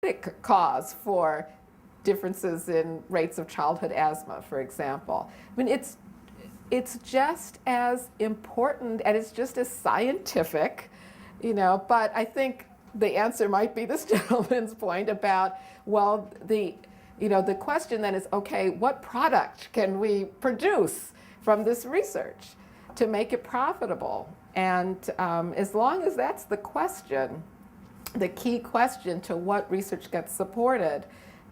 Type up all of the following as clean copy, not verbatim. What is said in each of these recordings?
genetic cause for differences in rates of childhood asthma, for example. I mean, it's just as important and it's just as scientific, but I think the answer might be this gentleman's point about, well, the question then is, okay, what product can we produce from this research to make it profitable? And as long as that's the question, the key question to what research gets supported,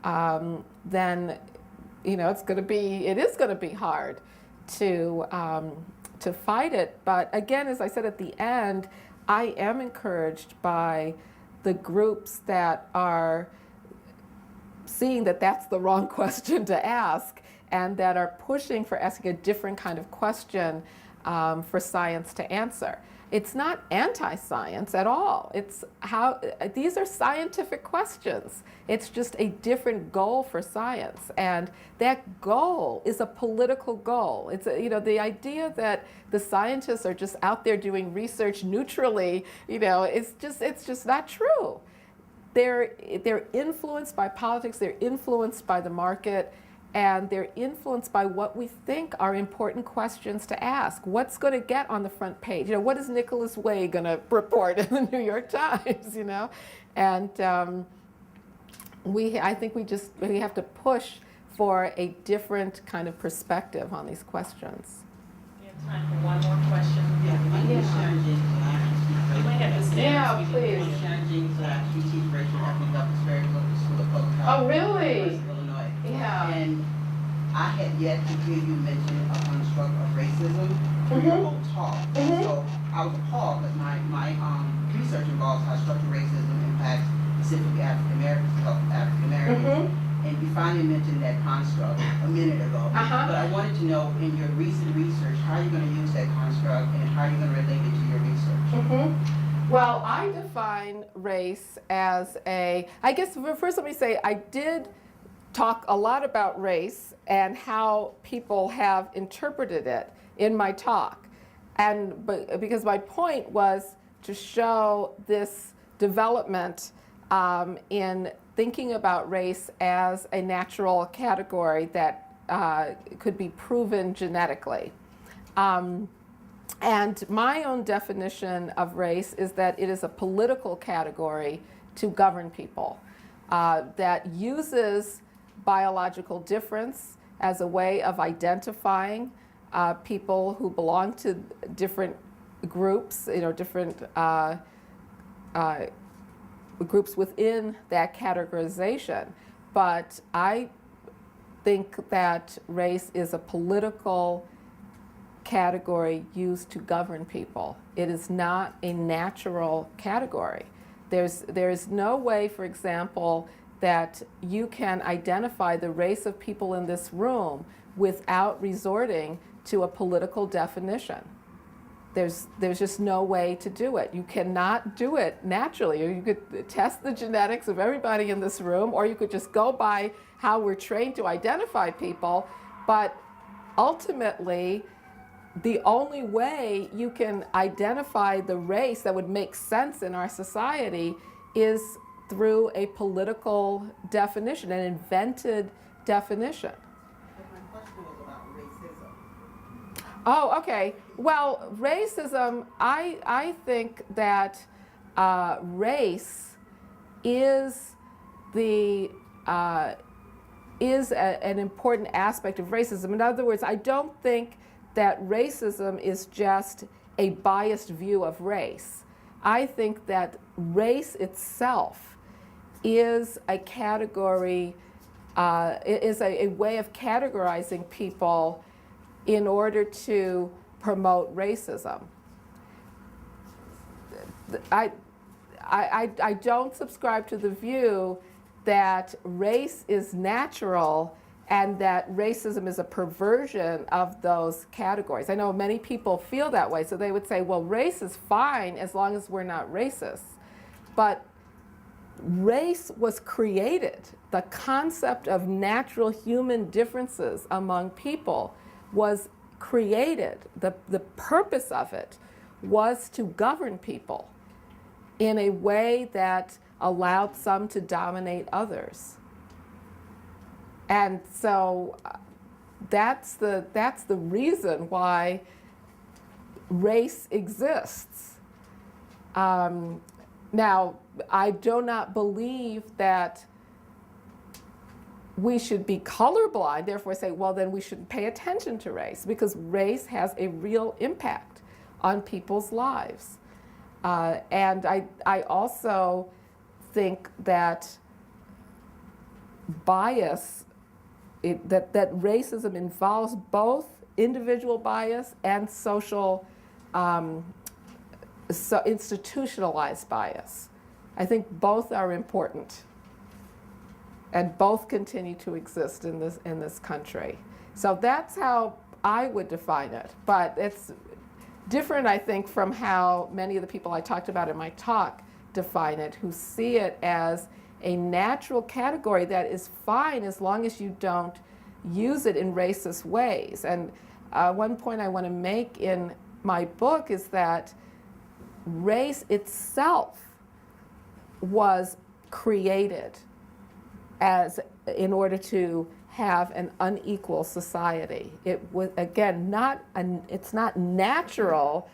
then it is going to be hard to fight it. But again, as I said at the end, I am encouraged by the groups that are seeing that that's the wrong question to ask and that are pushing for asking a different kind of question for science to answer. It's not anti-science at all. It's how these are scientific questions. It's just a different goal for science, and that goal is a political goal. It's the idea that the scientists are just out there doing research neutrally. It's just not true. They're influenced by politics. They're influenced by the market. And they're influenced by what we think are important questions to ask. What's going to get on the front page? What is Nicholas Way going to report in the New York Times? And I think we have to push for a different kind of perspective on these questions. We have time for one more question. You might have to stand. Yeah, please. Sharon James, she teaches racial ethnic at the School of Public Health. Oh, really? Illinois. Yeah. And I had yet to hear you mention a construct of racism through your whole talk. So I was appalled because my research involves how structural racism impacts specifically African Americans. And you finally mentioned that construct a minute ago. But I wanted to know, in your recent research, how are you going to use that construct and how are you going to relate it to your research? Well, I define race as I guess first let me say I did talk a lot about race and how people have interpreted it in my talk. But because my point was to show this development in thinking about race as a natural category that could be proven genetically. And my own definition of race is that it is a political category to govern people that uses biological difference as a way of identifying people who belong to different groups, different groups within that categorization. But I think that race is a political category used to govern people. It is not a natural category. There's no way, for example, that you can identify the race of people in this room without resorting to a political definition. There's just no way to do it. You cannot do it naturally. Or you could test the genetics of everybody in this room, or you could just go by how we're trained to identify people. But ultimately, the only way you can identify the race that would make sense in our society is through a political definition, an invented definition. But my question was about racism. Oh, okay. Well, racism, I think that race is an important aspect of racism. In other words, I don't think that racism is just a biased view of race. I think that race itself is a category, is a way of categorizing people in order to promote racism. I don't subscribe to the view that race is natural and that racism is a perversion of those categories. I know many people feel that way, so they would say, well, race is fine as long as we're not racist. But race was created. The concept of natural human differences among people was created. The purpose of it was to govern people in a way that allowed some to dominate others. And so that's the reason why race exists. Now, I do not believe that we should be colorblind, therefore say, well, then we shouldn't pay attention to race, because race has a real impact on people's lives. And I also think that bias, that racism involves both individual bias and social, so institutionalized bias. I think both are important, and both continue to exist in this country. So that's how I would define it. But it's different, I think, from how many of the people I talked about in my talk define it, who see it as a natural category that is fine as long as you don't use it in racist ways. And one point I want to make in my book is that race itself was created in order to have an unequal society. It was, again, it's not natural.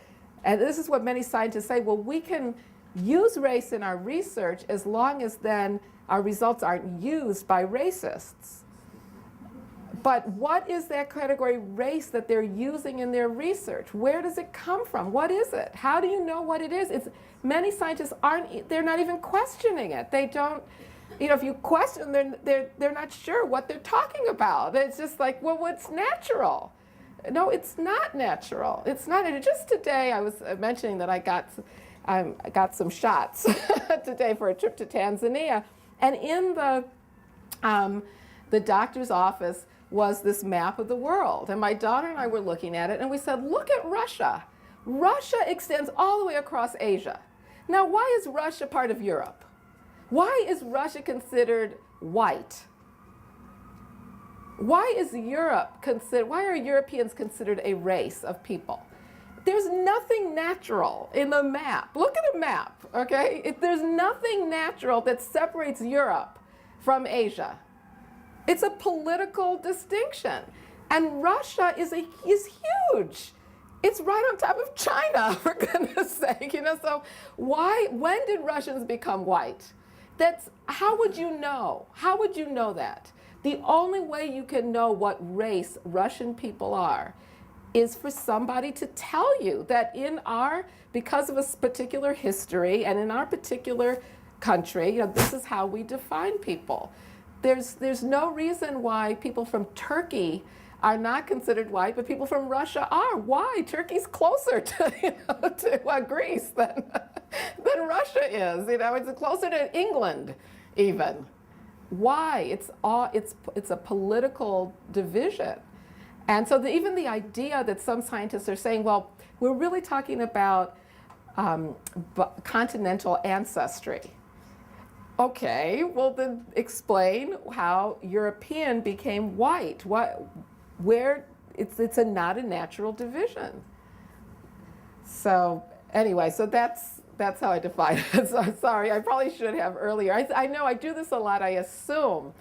And this is what many scientists say, well, we can use race in our research as long as then our results aren't used by racists. But what is that category race that they're using in their research? Where does it come from? What is it? How do you know what it is? Many scientists they're not even questioning it. They don't, if you question, they're not sure what they're talking about. It's just like, well, what's natural? No, it's not natural. It's not. Just today, I was mentioning that I got some shots today for a trip to Tanzania, and in the doctor's office was this map of the world, and my daughter and I were looking at it, and we said, look at Russia. Russia extends all the way across Asia. Now, why is Russia part of Europe? Why is Russia considered white? Why are Europeans considered a race of people? There's nothing natural in the map. Look at the map, okay? There's nothing natural that separates Europe from Asia. It's a political distinction. And Russia is huge. It's right on top of China, for goodness sake. So when did Russians become white? How would you know? How would you know that? The only way you can know what race Russian people are is for somebody to tell you that because of a particular history and in our particular country, this is how we define people. There's no reason why people from Turkey are not considered white, but people from Russia are. Why? Turkey's closer to Greece than Russia is. It's closer to England, even. Why? It's a political division. And so even the idea that some scientists are saying, well, we're really talking about continental ancestry. Okay, well then explain how European became white. It's not a natural division. So anyway, so that's how I define it. So sorry, I probably should have earlier. I know I do this a lot. I assume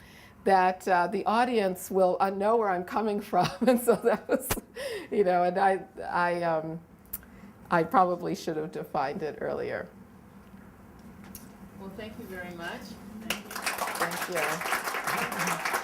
that the audience will know where I'm coming from, and so that was, and I probably should have defined it earlier. Well, thank you very much. Thank you.